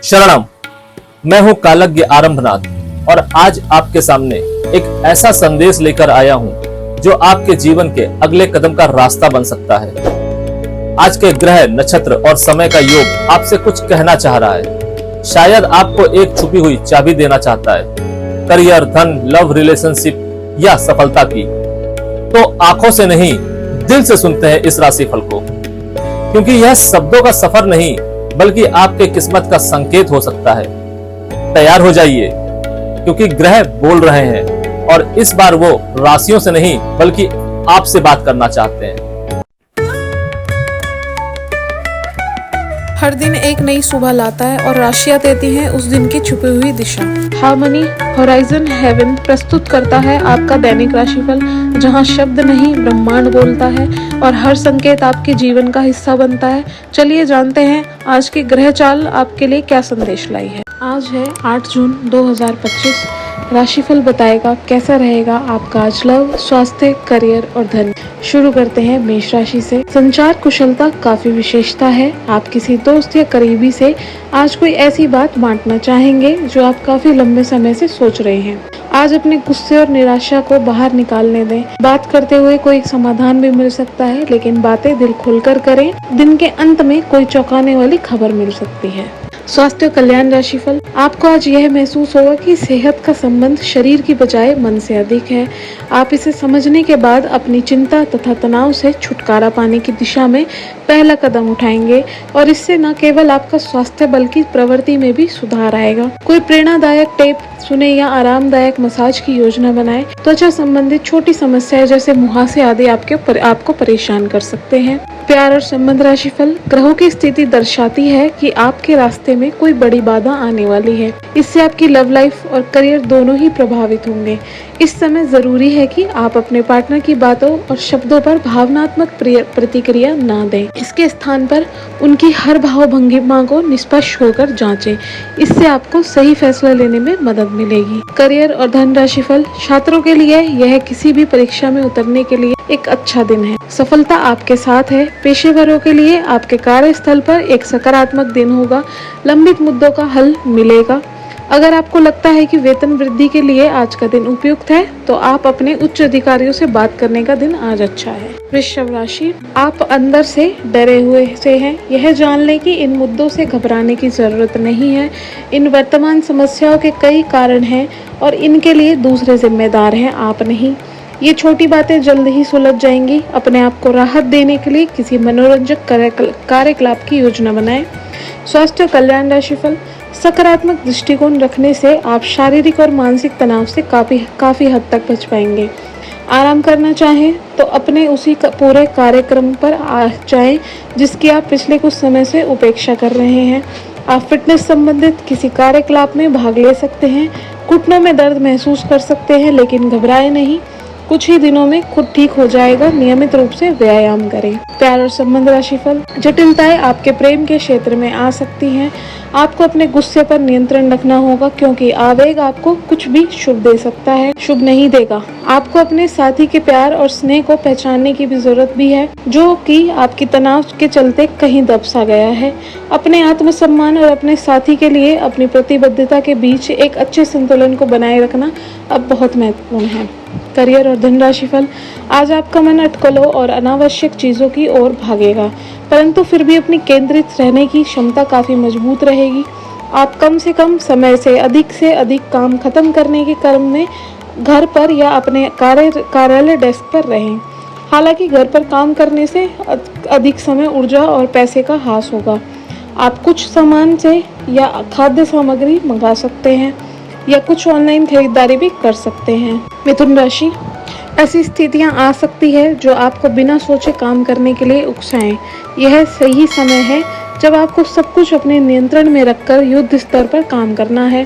शरणम। मैं हूं कालज्ञ आरंभनाथ और आज आपके सामने एक ऐसा संदेश लेकर आया हूं जो आपके जीवन के अगले कदम का रास्ता बन सकता है। आज के ग्रह, नक्षत्र और समय का योग आपसे कुछ कहना चाह रहा है। शायद आपको एक छुपी हुई चाबी देना चाहता है, करियर, धन, लव, रिलेशनशिप या सफलता की। तो आंखों से नहीं, दिल से सुनते हैं इस राशिफल को, क्योंकि यह शब्दों का सफर नहीं बल्कि आपके किस्मत का संकेत हो सकता है। तैयार हो जाइए, क्योंकि ग्रह बोल रहे हैं और इस बार वो राशियों से नहीं बल्कि आपसे बात करना चाहते हैं। हर दिन एक नई सुबह लाता है और राशियां देती हैं उस दिन की छुपी हुई दिशा। हार्मनी होराइजन हेवन प्रस्तुत करता है आपका दैनिक राशिफल, जहां शब्द नहीं ब्रह्मांड बोलता है और हर संकेत आपके जीवन का हिस्सा बनता है। चलिए जानते हैं आज की ग्रह चाल आपके लिए क्या संदेश लाई है। आज है 8 जून 2025। राशिफल बताएगा कैसा रहेगा आपका आज लव, स्वास्थ्य, करियर और धन। शुरू करते हैं मेष राशि से। संचार कुशलता काफी विशेषता है। आप किसी दोस्त या करीबी से आज कोई ऐसी बात बांटना चाहेंगे जो आप काफी लंबे समय से सोच रहे हैं। आज अपने गुस्से और निराशा को बाहर निकालने दें। बात करते हुए कोई समाधान भी मिल सकता है, लेकिन बातें दिल खोलकर करें। दिन के अंत में कोई चौंकाने वाली खबर मिल सकती है। स्वास्थ्य कल्याण राशिफल। आपको आज यह महसूस होगा कि सेहत का संबंध शरीर की बजाय मन से अधिक है। आप इसे समझने के बाद अपनी चिंता तथा तनाव से छुटकारा पाने की दिशा में पहला कदम उठाएंगे और इससे न केवल आपका स्वास्थ्य बल्कि प्रवृत्ति में भी सुधार आएगा। कोई प्रेरणादायक टेप सुने या आरामदायक मसाज की योजना बनाएं। त्वचा संबंधित छोटी समस्याएं जैसे मुहासे आदि आपको परेशान कर सकते हैं। प्यार और संबंध राशिफल। ग्रहों की स्थिति दर्शाती है कि आपके रास्ते में कोई बड़ी बाधा आने वाली है। इससे आपकी लव लाइफ और करियर दोनों ही प्रभावित होंगे। इस समय जरूरी है कि आप अपने पार्टनर की बातों और शब्दों पर भावनात्मक प्रतिक्रिया ना दें। इसके स्थान पर उनकी हर भाव भंगिमा को निष्पक्ष होकर जांचें। इससे आपको सही फैसला लेने में मदद मिलेगी। करियर और धन राशिफल। छात्रों के लिए यह किसी भी परीक्षा में उतरने के लिए एक अच्छा दिन है। सफलता आपके साथ है। पेशेवरों के लिए आपके कार्यस्थल पर एक सकारात्मक दिन होगा। लंबित मुद्दों का हल मिलेगा। अगर आपको लगता है कि वेतन वृद्धि के लिए आज का दिन उपयुक्त है, तो आप अपने उच्च अधिकारियों से बात करने का दिन आज अच्छा है। वृषभ राशि। आप अंदर से डरे हुए से हैं। यह जान लें कि इन मुद्दों से घबराने की जरूरत नहीं है। इन वर्तमान समस्याओं के कई कारण हैं और इनके लिए दूसरे जिम्मेदार हैं, आप नहीं। ये छोटी बातें जल्द ही सुलझ जाएंगी। अपने आप को राहत देने के लिए किसी मनोरंजक कार्यकलाप की योजना बनाएं। स्वास्थ्य कल्याण राशिफल। सकारात्मक दृष्टिकोण रखने से आप शारीरिक और मानसिक तनाव से काफी हद तक बच पाएंगे। आराम करना चाहें तो अपने उसी पूरे कार्यक्रम पर आ जाएं जिसकी आप पिछले कुछ समय से उपेक्षा कर रहे हैं। आप फिटनेस संबंधित किसी कार्यकलाप में भाग ले सकते हैं। घुटनों में दर्द महसूस कर सकते हैं, लेकिन घबराएं नहीं, कुछ ही दिनों में खुद ठीक हो जाएगा। नियमित रूप से व्यायाम करें। प्यार और संबंध राशिफल। जटिलताएं आपके प्रेम के क्षेत्र में आ सकती हैं। आपको अपने गुस्से पर नियंत्रण रखना होगा, क्योंकि आवेग आपको कुछ भी शुभ नहीं देगा। आपको अपने साथी के प्यार और स्नेह को पहचानने की भी जरूरत भी है, जो कि आपकी तनाव के चलते कहीं दब सा गया है। अपने आत्मसम्मान और अपने साथी के लिए अपनी प्रतिबद्धता के बीच एक अच्छे संतुलन को बनाए रखना अब बहुत महत्वपूर्ण है। करियर और धन राशिफल। आज आपका मन अटकलों और अनावश्यक चीजों की ओर भागेगा, परंतु फिर भी अपनी केंद्रित रहने की क्षमता काफी मजबूत रहेगी। आप कम से कम समय से अधिक काम खत्म करने के क्रम में घर पर या अपने कार्यालय डेस्क पर रहें। हालांकि घर पर काम करने से अधिक समय, ऊर्जा और पैसे का हास होगा। आप कुछ सामान से या खाद्य सामग्री मंगा सकते हैं या कुछ ऑनलाइन खरीदारी भी कर सकते हैं। मिथुन राशि। ऐसी स्थितियां आ सकती है जो आपको बिना सोचे काम करने के लिए उकसाएं। यह सही समय है जब आपको सब कुछ अपने नियंत्रण में रखकर युद्ध स्तर पर काम करना है।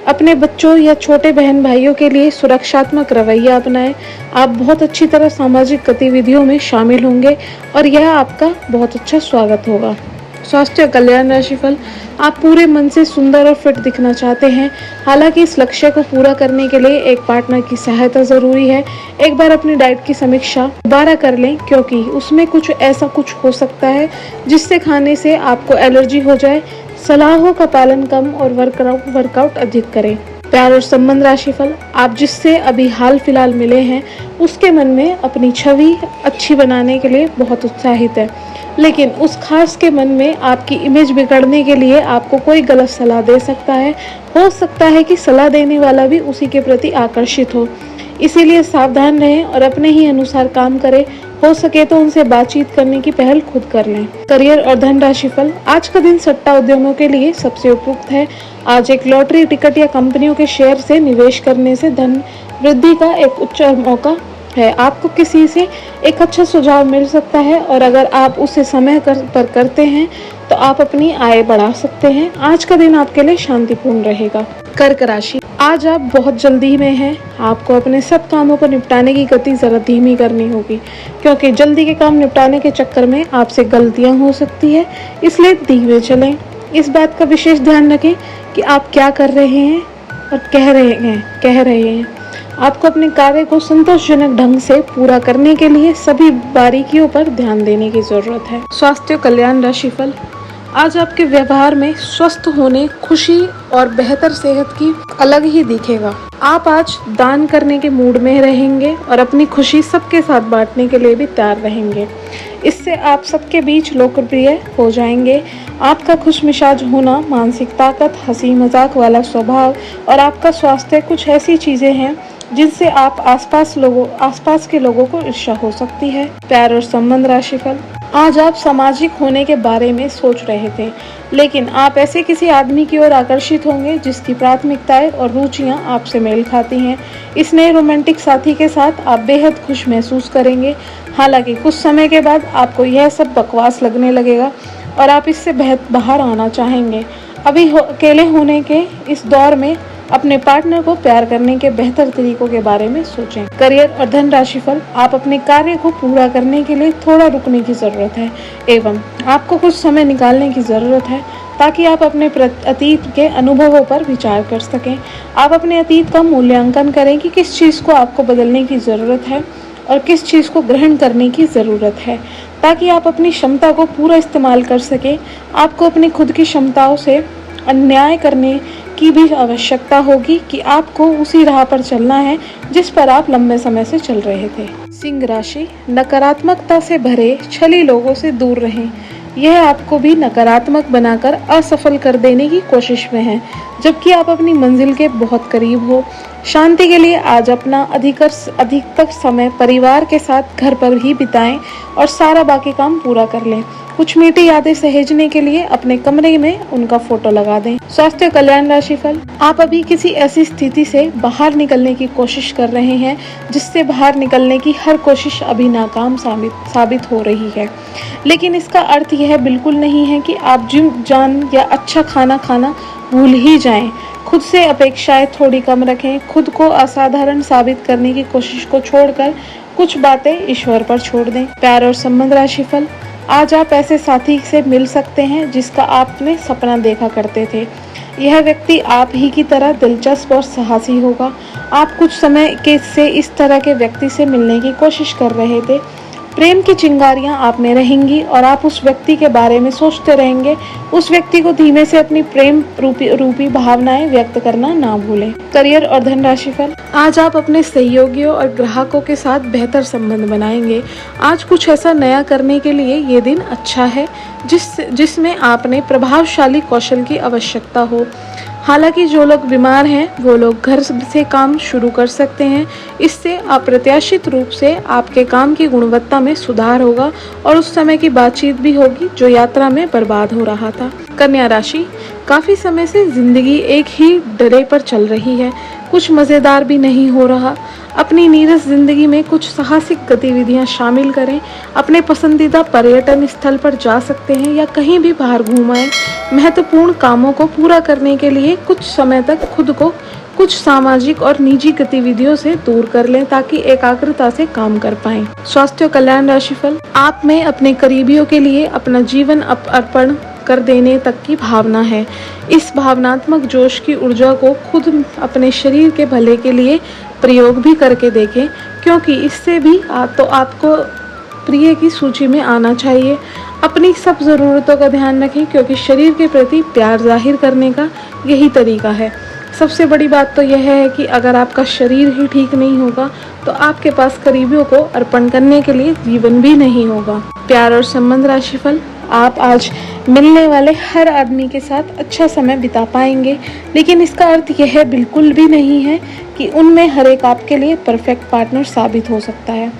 अपने बच्चों या छोटे बहन भाइयों के लिए सुरक्षात्मक रवैया अपनाएं। आप बहुत अच्छी तरह सामाजिक गतिविधियों में शामिल होंगे और यह आपका बहुत अच्छा स्वागत होगा। स्वास्थ्य कल्याण राशिफल। आप पूरे मन से सुंदर और फिट दिखना चाहते हैं। हालांकि इस लक्ष्य को पूरा करने के लिए एक पार्टनर की सहायता जरूरी है। एक बार अपनी डाइट की समीक्षा दोबारा कर लें, क्योंकि उसमें कुछ ऐसा हो सकता है जिससे खाने से आपको एलर्जी हो जाए। सलाहों का पालन कम और वर्कआउट अधिक करें। प्यार और संबंध राशिफल, आप जिससे अभी हाल फिलहाल मिले हैं उसके मन में अपनी छवि अच्छी बनाने के लिए बहुत उत्साहित है, लेकिन उस खास के मन में आपकी इमेज बिगड़ने के लिए आपको कोई गलत सलाह दे सकता है। हो सकता है कि सलाह देने वाला भी उसी के प्रति आकर्षित हो, इसीलिए सावधान रहें और अपने ही अनुसार काम करें। हो सके तो उनसे बातचीत करने की पहल खुद कर लें। करियर और धन राशिफल, आज का दिन सट्टा उद्यमों के लिए सबसे उपयुक्त है। आज एक लॉटरी टिकट या कंपनियों के शेयर से निवेश करने से धन वृद्धि का एक उच्च मौका है। आपको किसी से एक अच्छा सुझाव मिल सकता है और अगर आप उसे समय पर करते हैं तो आप अपनी आय बढ़ा सकते हैं। आज का दिन आपके लिए शांतिपूर्ण रहेगा। कर्क राशि, आज आप बहुत जल्दी में हैं। आपको अपने सब कामों को निपटाने की गति जरा धीमी करनी होगी, क्योंकि जल्दी के काम निपटाने के चक्कर में आपसे गलतियां हो सकती है, इसलिए धीमे चलें। इस बात का विशेष ध्यान रखें कि आप क्या कर रहे हैं और कह रहे हैं। आपको अपने कार्य को संतोषजनक ढंग से पूरा करने के लिए सभी बारीकियों पर ध्यान देने की जरूरत है। स्वास्थ्य कल्याण राशिफल, आज आपके व्यवहार में स्वस्थ होने, खुशी और बेहतर सेहत की अलग ही दिखेगा। आप आज दान करने के मूड में रहेंगे और अपनी खुशी सबके साथ बांटने के लिए भी तैयार रहेंगे। इससे आप सबके बीच लोकप्रिय हो जाएंगे। आपका खुशमिजाज होना, मानसिक ताकत, हंसी मजाक वाला स्वभाव और आपका स्वास्थ्य कुछ ऐसी चीजें हैं जिनसे आप आसपास के लोगों को ईर्ष्या हो सकती है। प्यार और संबंध राशिफल, आज आप सामाजिक होने के बारे में सोच रहे थे, लेकिन आप ऐसे किसी आदमी की ओर आकर्षित होंगे जिसकी प्राथमिकताएं और रुचियां आपसे मेल खाती हैं। इस नए रोमांटिक साथी के साथ आप बेहद खुश महसूस करेंगे। हालांकि कुछ समय के बाद आपको यह सब बकवास लगने लगेगा और आप इससे बाहर आना चाहेंगे। अभी अकेले होने के इस दौर में अपने पार्टनर को प्यार करने के बेहतर तरीकों के बारे में सोचें। करियर और धन राशिफल, आप अपने कार्य को पूरा करने के लिए थोड़ा रुकने की जरूरत है एवं आपको कुछ समय निकालने की जरूरत है ताकि आप अपने अतीत के अनुभवों पर विचार कर सकें। आप अपने अतीत का मूल्यांकन करें कि किस चीज़ को आपको बदलने की ज़रूरत है और किस चीज़ को ग्रहण करने की ज़रूरत है, ताकि आप अपनी क्षमता को पूरा इस्तेमाल कर सकें। आपको अपनी खुद की क्षमताओं से अन्याय करने की भी आवश्यकता होगी कि आपको उसी राह पर चलना है जिस पर आप लंबे समय से चल रहे थे। सिंह राशि, नकारात्मकता से भरे छली लोगों से दूर रहें। यह आपको भी नकारात्मक बनाकर असफल कर देने की कोशिश में है, जबकि आप अपनी मंजिल के बहुत करीब हो। शांति के लिए आज अपना अधिकतर समय परिवार के साथ घर पर ही बिताएं और सारा बाकी काम पूरा कर लें। कुछ मीठी यादें सहेजने के लिए अपने कमरे में उनका फोटो लगा दें। स्वास्थ्य कल्याण राशिफल, आप अभी किसी ऐसी स्थिति से बाहर निकलने की कोशिश कर रहे हैं जिससे बाहर निकलने की हर कोशिश अभी नाकाम साबित हो रही है, लेकिन इसका अर्थ यह बिल्कुल नहीं है कि आप जिम जान या अच्छा खाना खाना भूल ही जाएं। खुद से अपेक्षाएं थोड़ी कम रखें। खुद को असाधारण साबित करने की कोशिश को छोड़कर कुछ बातें ईश्वर पर छोड़ दें। प्यार और संबंध राशिफल, आज आप ऐसे साथी से मिल सकते हैं जिसका आपने सपना देखा करते थे। यह व्यक्ति आप ही की तरह दिलचस्प और साहसी होगा। आप कुछ समय से इस तरह के व्यक्ति से मिलने की कोशिश कर रहे थे। प्रेम की चिंगारियां आप में रहेंगी और आप उस व्यक्ति के बारे में सोचते रहेंगे। उस व्यक्ति को धीमे से अपनी प्रेम रूपी भावनाएं व्यक्त करना ना भूलें। करियर और धन राशिफल, आज आप अपने सहयोगियों और ग्राहकों के साथ बेहतर संबंध बनाएंगे। आज कुछ ऐसा नया करने के लिए ये दिन अच्छा है जिसमें आपने प्रभावशाली कौशल की आवश्यकता हो। हालांकि जो लोग बीमार हैं वो लोग घर से काम शुरू कर सकते हैं। इससे अप्रत्याशित रूप से आपके काम की गुणवत्ता में सुधार होगा और उस समय की बातचीत भी होगी जो यात्रा में बर्बाद हो रहा था। कन्या राशि, काफी समय से जिंदगी एक ही डरे पर चल रही है, कुछ मजेदार भी नहीं हो रहा। अपनी नीरस जिंदगी में कुछ साहसिक गतिविधियां शामिल करें। अपने पसंदीदा पर्यटन स्थल पर जा सकते हैं या कहीं भी बाहर घूम आएं। महत्वपूर्ण कामों को पूरा करने के लिए कुछ समय तक खुद को कुछ सामाजिक और निजी गतिविधियों से दूर कर लें ताकि एकाग्रता से काम कर पाएं। स्वास्थ्य कल्याण राशिफल, आप में अपने करीबियों के लिए अपना जीवन अर्पण कर देने तक की भावना है। इस भावनात्मक जोश की ऊर्जा को खुद अपने शरीर के भले के लिए प्रयोग भी करके देखें, क्योंकि इससे भी आपको प्रिय की सूची में आना चाहिए। अपनी सब ज़रूरतों का ध्यान रखें क्योंकि शरीर के प्रति प्यार जाहिर करने का यही तरीका है। सबसे बड़ी बात तो यह है कि अगर आपका शरीर ही ठीक नहीं होगा तो आपके पास करीबियों को अर्पण करने के लिए जीवन भी नहीं होगा। प्यार और संबंध राशिफल, आप आज मिलने वाले हर आदमी के साथ अच्छा समय बिता पाएंगे, लेकिन इसका अर्थ यह बिल्कुल भी नहीं है कि उनमें हर एक आपके लिए परफेक्ट पार्टनर साबित हो सकता है।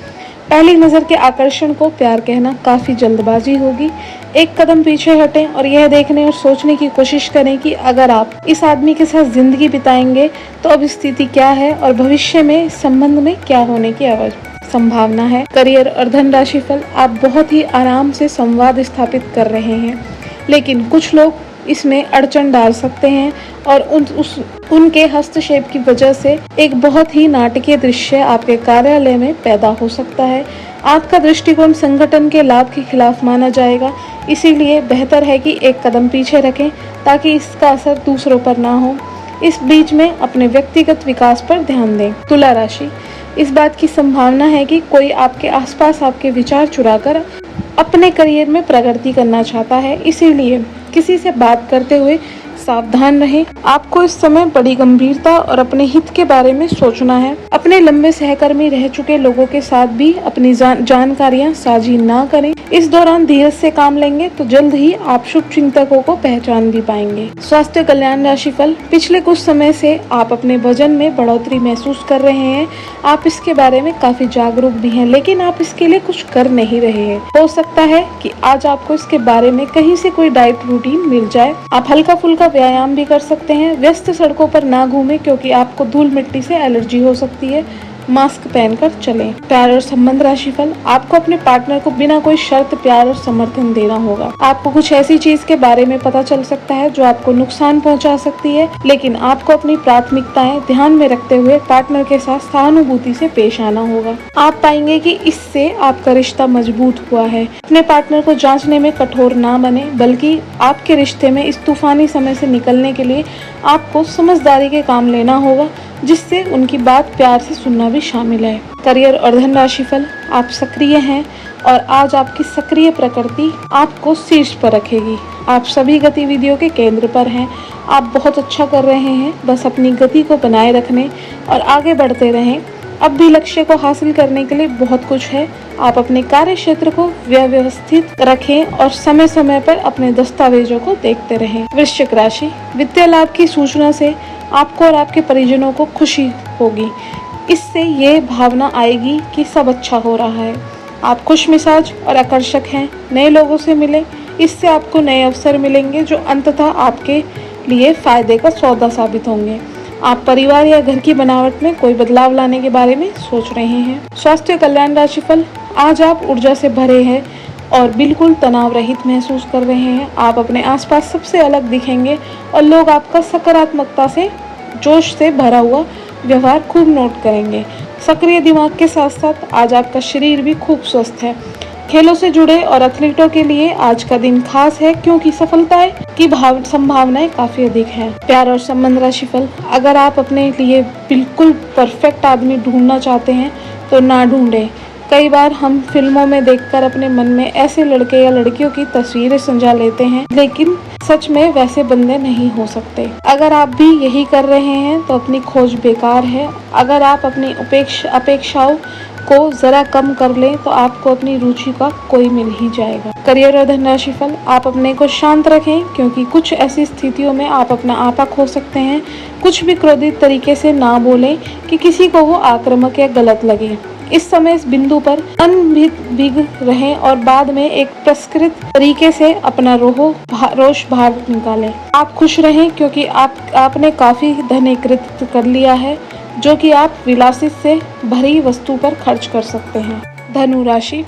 पहली नज़र के आकर्षण को प्यार कहना काफ़ी जल्दबाजी होगी। एक कदम पीछे हटें और यह देखने और सोचने की कोशिश करें कि अगर आप इस आदमी के साथ जिंदगी बिताएंगे तो अब स्थिति क्या है और भविष्य में इस संबंध में क्या होने की संभावना है। करियर और धन राशिफल, आप बहुत ही आराम से संवाद स्थापित कर रहे हैं, लेकिन कुछ लोग इसमें अड़चन डाल सकते हैं और उनके हस्तक्षेप की वजह से एक बहुत ही नाटकीय दृश्य आपके कार्यालय में पैदा हो सकता है। आपका दृष्टिकोण संगठन के लाभ के खिलाफ माना जाएगा, इसीलिए बेहतर है कि एक कदम पीछे रखें ताकि इसका असर दूसरों पर ना हो। इस बीच में अपने व्यक्तिगत विकास पर ध्यान दें। तुला राशि, इस बात की संभावना है कि कोई आपके आसपास आपके विचार चुराकर अपने करियर में प्रगति करना चाहता है, इसीलिए किसी से बात करते हुए सावधान रहें। आपको इस समय बड़ी गंभीरता और अपने हित के बारे में सोचना है। अपने लंबे सहकर्मी रह चुके लोगों के साथ भी अपनी जानकारियां साझी ना करें। इस दौरान धीरज से काम लेंगे तो जल्द ही आप शुभ चिंतकों को पहचान भी पाएंगे। स्वास्थ्य कल्याण राशिफल, पिछले कुछ समय से आप अपने वजन में बढ़ोतरी महसूस कर रहे हैं। आप इसके बारे में काफी जागरूक भी हैं, लेकिन आप इसके लिए कुछ कर नहीं रहे हैं। हो सकता है कि आज आपको इसके बारे में कहीं से कोई डाइट रूटीन मिल जाए। आप हल्का फुल्का व्यायाम भी कर सकते हैं। व्यस्त सड़कों पर ना घूमें क्योंकि आपको धूल मिट्टी से एलर्जी हो सकती है। मास्क पहनकर चलें। प्यार और संबंध राशिफल, आपको अपने पार्टनर को बिना कोई शर्त प्यार और समर्थन देना होगा। आपको कुछ ऐसी चीज के बारे में पता चल सकता है जो आपको नुकसान पहुंचा सकती है, लेकिन आपको अपनी प्राथमिकताएं ध्यान में रखते हुए पार्टनर के साथ सहानुभूति से पेश आना होगा। आप पाएंगे कि इससे आपका रिश्ता मजबूत हुआ है। अपने पार्टनर को जांचने में कठोर ना बने, बल्कि आपके रिश्ते में इस तूफानी समय से निकलने के लिए आपको समझदारी के काम लेना होगा, जिससे उनकी बात प्यार से सुनना भी शामिल है। करियर और धन राशिफल, आप सक्रिय हैं और आज आपकी सक्रिय प्रकृति आपको शीर्ष पर रखेगी। आप सभी गतिविधियों के केंद्र पर हैं। आप बहुत अच्छा कर रहे हैं, बस अपनी गति को बनाए रखने और आगे बढ़ते रहें। अब भी लक्ष्य को हासिल करने के लिए बहुत कुछ है। आप अपने कार्य क्षेत्र को व्यवस्थित रखें और समय समय पर अपने दस्तावेजों को देखते रहें। वृश्चिक राशि, वित्तीय लाभ की सूचना से आपको और आपके परिजनों को खुशी होगी। इससे ये भावना आएगी कि सब अच्छा हो रहा है। आप खुश मिजाज और आकर्षक हैं। नए लोगों से मिलें, इससे आपको नए अवसर मिलेंगे जो अंततः आपके लिए फायदे का सौदा साबित होंगे। आप परिवार या घर की बनावट में कोई बदलाव लाने के बारे में सोच रहे हैं। स्वास्थ्य कल्याण राशिफल, आज आप ऊर्जा से भरे हैं और बिल्कुल तनाव रहित महसूस कर रहे हैं। आप अपने आसपास सबसे अलग दिखेंगे और लोग आपका सकारात्मकता से जोश से भरा हुआ व्यवहार खूब नोट करेंगे। सक्रिय दिमाग के साथ साथ आज आपका शरीर भी खूब स्वस्थ है। खेलों से जुड़े और एथलीटों के लिए आज का दिन खास है क्योंकि सफलताएं की संभावनाएं काफी अधिक हैं। प्यार और संबंध राशिफल, अगर आप अपने लिए बिल्कुल परफेक्ट आदमी ढूंढना चाहते हैं तो ना ढूंढें। कई बार हम फिल्मों में देखकर अपने मन में ऐसे लड़के या लड़कियों की तस्वीरें संजा लेते हैं, लेकिन सच में वैसे बंदे नहीं हो सकते। अगर आप भी यही कर रहे हैं तो अपनी खोज बेकार है। अगर आप अपनी अपेक्षाओं को जरा कम कर लें तो आपको अपनी रुचि का कोई मिल ही जाएगा। करियर और धन राशिफल, आप अपने को शांत रखें क्योंकि कुछ ऐसी स्थितियों में आप अपना आपा खो सकते हैं। कुछ भी क्रोधित तरीके से ना बोलें कि किसी को वो आक्रामक या गलत लगे। इस समय इस बिंदु पर अनभिग रहें और बाद में एक परिष्कृत तरीके से अपना रोष बाहर निकालें। आप खुश रहें क्योंकि आपने काफी धन एकत्रित कर लिया है जो कि आप विलासित से भरी वस्तु पर खर्च कर सकते हैं। धनु राशि,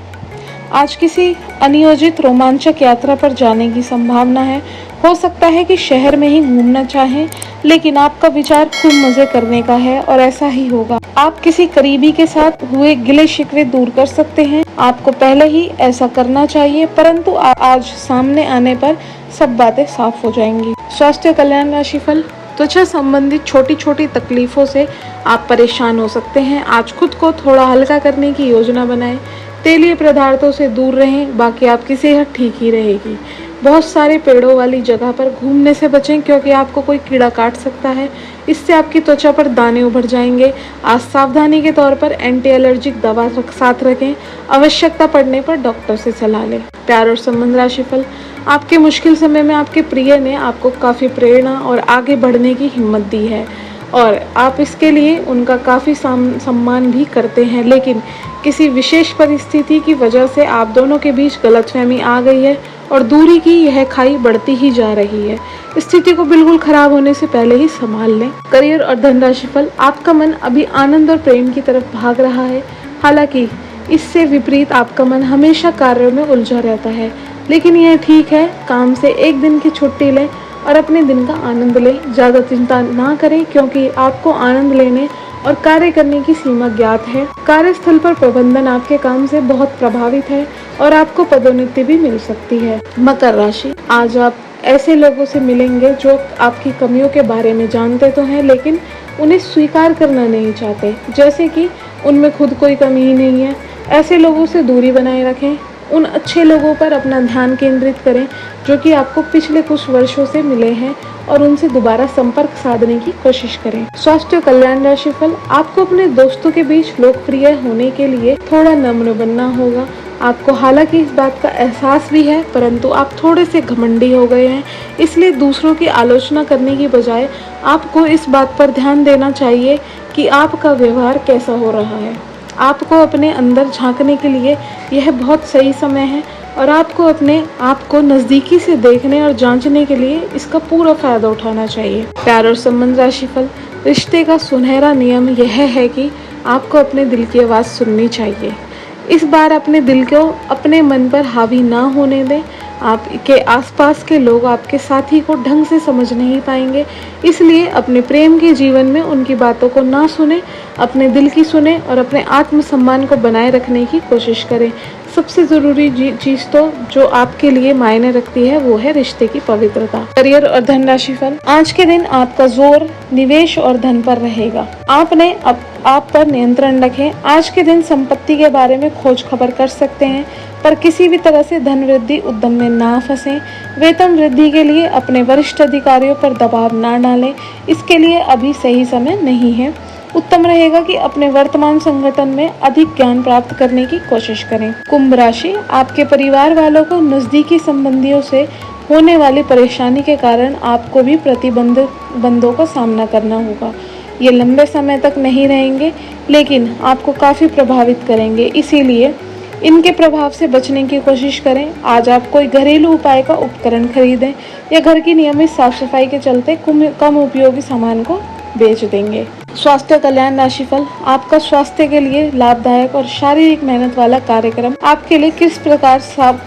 आज किसी अनियोजित रोमांचक यात्रा पर जाने की संभावना है। हो सकता है कि शहर में ही घूमना चाहें, लेकिन आपका विचार खूब मजे करने का है और ऐसा ही होगा। आप किसी करीबी के साथ हुए गिले शिकवे दूर कर सकते हैं। आपको पहले ही ऐसा करना चाहिए, परंतु आज सामने आने पर सब बातें साफ हो जाएंगी। स्वास्थ्य कल्याण राशिफल, त्वचा संबंधित छोटी छोटी तकलीफों से आप परेशान हो सकते हैं। आज खुद को थोड़ा हल्का करने की योजना बनाएं। तेलीय पदार्थों से दूर रहें, बाकी आपकी सेहत ठीक ही रहेगी। बहुत सारे पेड़ों वाली जगह पर घूमने से बचें क्योंकि आपको कोई कीड़ा काट सकता है, इससे आपकी त्वचा पर दाने उभर जाएंगे। आज सावधानी के तौर पर एंटी एलर्जिक दवा साथ रखें, आवश्यकता पड़ने पर डॉक्टर से सलाह लें। प्यार और संबंध राशिफल, आपके मुश्किल समय में आपके प्रिय ने आपको काफ़ी प्रेरणा और आगे बढ़ने की हिम्मत दी है और आप इसके लिए उनका काफ़ी सम्मान भी करते हैं, लेकिन किसी विशेष परिस्थिति की वजह से आप दोनों के बीच गलतफहमी आ गई है और दूरी की यह खाई बढ़ती ही जा रही है। स्थिति को बिल्कुल खराब होने से पहले ही संभाल लें। करियर और धन राशिफल, आपका मन अभी आनंद और प्रेम की तरफ भाग रहा है। हालांकि इससे विपरीत आपका मन हमेशा कार्यों में उलझा रहता है, लेकिन यह ठीक है। काम से एक दिन की छुट्टी लें और अपने दिन का आनंद लें। ज़्यादा चिंता ना करें क्योंकि आपको आनंद लेने और कार्य करने की सीमा ज्ञात है। कार्यस्थल पर प्रबंधन आपके काम से बहुत प्रभावित है और आपको पदोन्नति भी मिल सकती है। मकर राशि, आज आप ऐसे लोगों से मिलेंगे जो आपकी कमियों के बारे में जानते तो हैं लेकिन उन्हें स्वीकार करना नहीं चाहते, जैसे कि उनमें खुद कोई कमी ही नहीं है। ऐसे लोगों से दूरी बनाए रखें। उन अच्छे लोगों पर अपना ध्यान केंद्रित करें जो कि आपको पिछले कुछ वर्षों से मिले हैं और उनसे दोबारा संपर्क साधने की कोशिश करें। स्वास्थ्य और कल्याण राशिफल, आपको अपने दोस्तों के बीच लोकप्रिय होने के लिए थोड़ा नम्र बनना होगा। आपको हालांकि इस बात का एहसास भी है, परंतु आप थोड़े से घमंडी हो गए हैं, इसलिए दूसरों की आलोचना करने की बजाय आपको इस बात पर ध्यान देना चाहिए कि आपका व्यवहार कैसा हो रहा है। आपको अपने अंदर झांकने के लिए यह बहुत सही समय है और आपको अपने आप को नज़दीकी से देखने और जांचने के लिए इसका पूरा फायदा उठाना चाहिए। प्यार और संबंध राशिफल, रिश्ते का सुनहरा नियम यह है कि आपको अपने दिल की आवाज़ सुननी चाहिए। इस बार अपने दिल को अपने मन पर हावी ना होने दें। आपके आसपास के लोग आपके साथी को ढंग से समझ नहीं पाएंगे, इसलिए अपने प्रेम के जीवन में उनकी बातों को ना सुने, अपने दिल की सुने और अपने आत्मसम्मान को बनाए रखने की कोशिश करें। सबसे ज़रूरी चीज़ तो जो आपके लिए मायने रखती है वो है रिश्ते की पवित्रता। करियर और धन राशिफल, आज के दिन आपका जोर निवेश और धन पर रहेगा। आपने आप पर नियंत्रण रखें। आज के दिन संपत्ति के बारे में खोज खबर कर सकते हैं, पर किसी भी तरह से धन वृद्धि उद्यम में ना फंसें। वेतन वृद्धि के लिए अपने वरिष्ठ अधिकारियों पर दबाव ना डालें, इसके लिए अभी सही समय नहीं है। उत्तम रहेगा कि अपने वर्तमान संगठन में अधिक ज्ञान प्राप्त करने की कोशिश करें। कुंभ राशि, आपके परिवार वालों को नज़दीकी संबंधियों से होने वाली परेशानी के कारण आपको भी प्रतिबंधों का सामना करना होगा। ये लंबे समय तक नहीं रहेंगे लेकिन आपको काफ़ी प्रभावित करेंगे, इसीलिए इनके प्रभाव से बचने की कोशिश करें। आज आप कोई घरेलू उपाय का उपकरण खरीदें या घर की नियमित साफ सफाई के चलते कम उपयोगी सामान को बेच देंगे। स्वास्थ्य कल्याण राशिफल, आपका स्वास्थ्य के लिए लाभदायक और शारीरिक मेहनत वाला कार्यक्रम आपके लिए किस प्रकार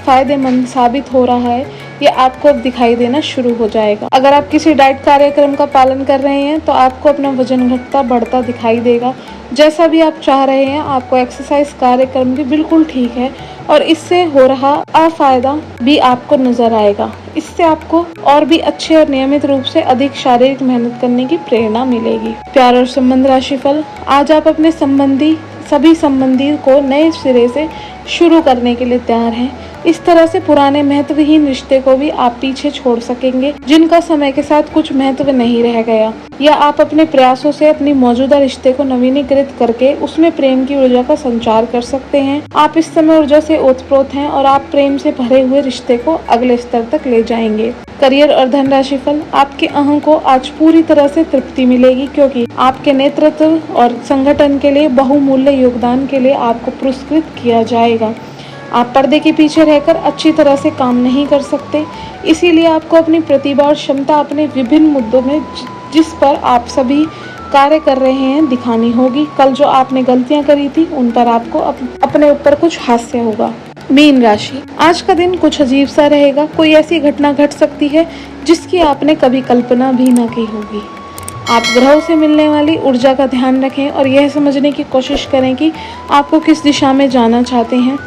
फायदेमंद साबित हो रहा है ये आपको अब दिखाई देना शुरू हो जाएगा। अगर आप किसी डाइट कार्यक्रम का पालन कर रहे हैं तो आपको अपना वजन घटता बढ़ता दिखाई देगा। जैसा भी आप चाह रहे हैं, आपको एक्सरसाइज कार्यक्रम भी बिल्कुल ठीक है और इससे हो रहा अफायदा भी आपको नजर आएगा। इससे आपको और भी अच्छे और नियमित रूप से अधिक शारीरिक मेहनत करने की प्रेरणा मिलेगी। प्यार और संबंध राशिफल, आज आप अपने सभी संबंधी को नए सिरे से शुरू करने के लिए तैयार हैं। इस तरह से पुराने महत्वहीन रिश्ते को भी आप पीछे छोड़ सकेंगे जिनका समय के साथ कुछ महत्व नहीं रह गया, या आप अपने प्रयासों से अपनी मौजूदा रिश्ते को नवीनीकृत करके उसमें प्रेम की ऊर्जा का संचार कर सकते हैं। आप इस समय ऊर्जा से ओतप्रोत हैं और आप प्रेम से भरे हुए रिश्ते को अगले स्तर तक ले जाएंगे। करियर और धन राशिफल, आपके अहं को आज पूरी तरह से तृप्ति मिलेगी क्योंकि आपके नेतृत्व और संगठन के लिए बहुमूल्य योगदान के लिए आपको पुरस्कृत किया जाएगा। आप पर्दे के पीछे रहकर अच्छी तरह से काम नहीं कर सकते, इसीलिए आपको अपनी प्रतिभा और क्षमता अपने विभिन्न मुद्दों में जिस पर आप सभी कार्य कर रहे हैं दिखानी होगी। कल जो आपने गलतियां करी थी उन पर आपको अपने ऊपर कुछ हास्य होगा। मीन राशि, आज का दिन कुछ अजीब सा रहेगा। कोई ऐसी घटना घट सकती है जिसकी आपने कभी कल्पना भी न की होगी। आप ग्रहों से मिलने वाली ऊर्जा का ध्यान रखें और यह समझने की कोशिश करें कि आपको किस दिशा में जाना चाहते हैं।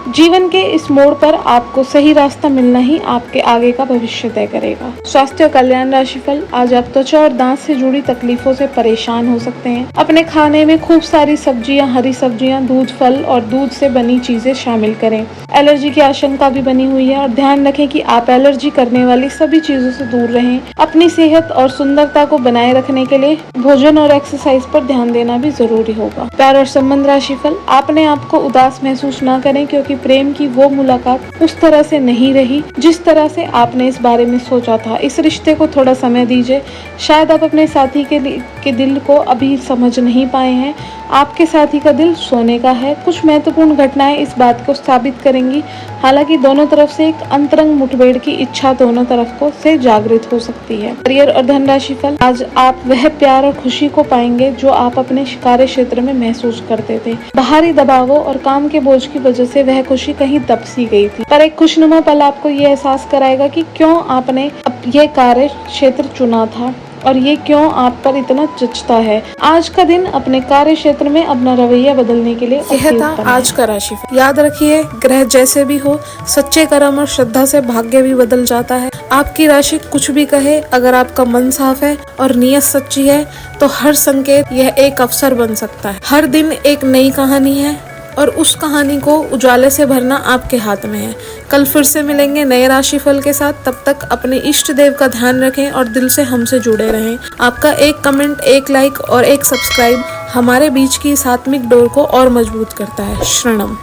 जीवन के इस मोड़ पर आपको सही रास्ता मिलना ही आपके आगे का भविष्य तय करेगा। स्वास्थ्य और कल्याण राशिफल, आज आप त्वचा और दांत से जुड़ी तकलीफों से परेशान हो सकते हैं। अपने खाने में खूब सारी सब्जियां, हरी सब्जियां, दूध, फल और दूध से बनी चीजें शामिल करें। एलर्जी की आशंका भी बनी हुई है और ध्यान रखें कि आप एलर्जी करने वाली सभी चीजों से दूर रहें। अपनी सेहत और सुंदरता को बनाए रखने के लिए भोजन और एक्सरसाइज पर ध्यान देना भी जरूरी होगा। प्यार और संबंध राशिफल, अपने आप को उदास महसूस न करें क्योंकि प्रेम की वो मुलाकात उस तरह से नहीं रही जिस तरह से आपने इस बारे में सोचा था। इस रिश्ते को थोड़ा समय दीजिए। शायद आप अपने साथी के दिल को अभी समझ नहीं पाए हैं। आपके साथी का दिल सोने का है। कुछ महत्वपूर्ण घटनाएं इस बात को साबित करेंगी। हालांकि दोनों तरफ से एक अंतरंग मुठभेड़ की इच्छा दोनों तरफ को से जागृत हो सकती है। करियर और धन राशिफल, आज आप वह प्यार और खुशी को पाएंगे जो आप अपने कार्य क्षेत्र में महसूस करते थे। बाहरी दबावों और काम के बोझ की वजह से वह खुशी कहीं दब सी गई थी, पर एक खुशनुमा पल आपको ये एहसास कराएगा कि क्यों आपने ये कार्य क्षेत्र चुना था और ये क्यों आप पर इतना जचता है। आज का दिन अपने कार्य क्षेत्र में अपना रवैया बदलने के लिए यह था आज का राशिफल। याद रखिए, ग्रह जैसे भी हो, सच्चे कर्म और श्रद्धा से भाग्य भी बदल जाता है। आपकी राशि कुछ भी कहे, अगर आपका मन साफ है और नियत सच्ची है तो हर संकेत यह एक अवसर बन सकता है। हर दिन एक नई कहानी है और उस कहानी को उजाले से भरना आपके हाथ में है। कल फिर से मिलेंगे नए राशिफल के साथ। तब तक अपने इष्ट देव का ध्यान रखें और दिल से हमसे जुड़े रहें। आपका एक कमेंट, एक लाइक और एक सब्सक्राइब हमारे बीच की इस आत्मिक डोर को और मजबूत करता है। शरणम।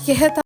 यह था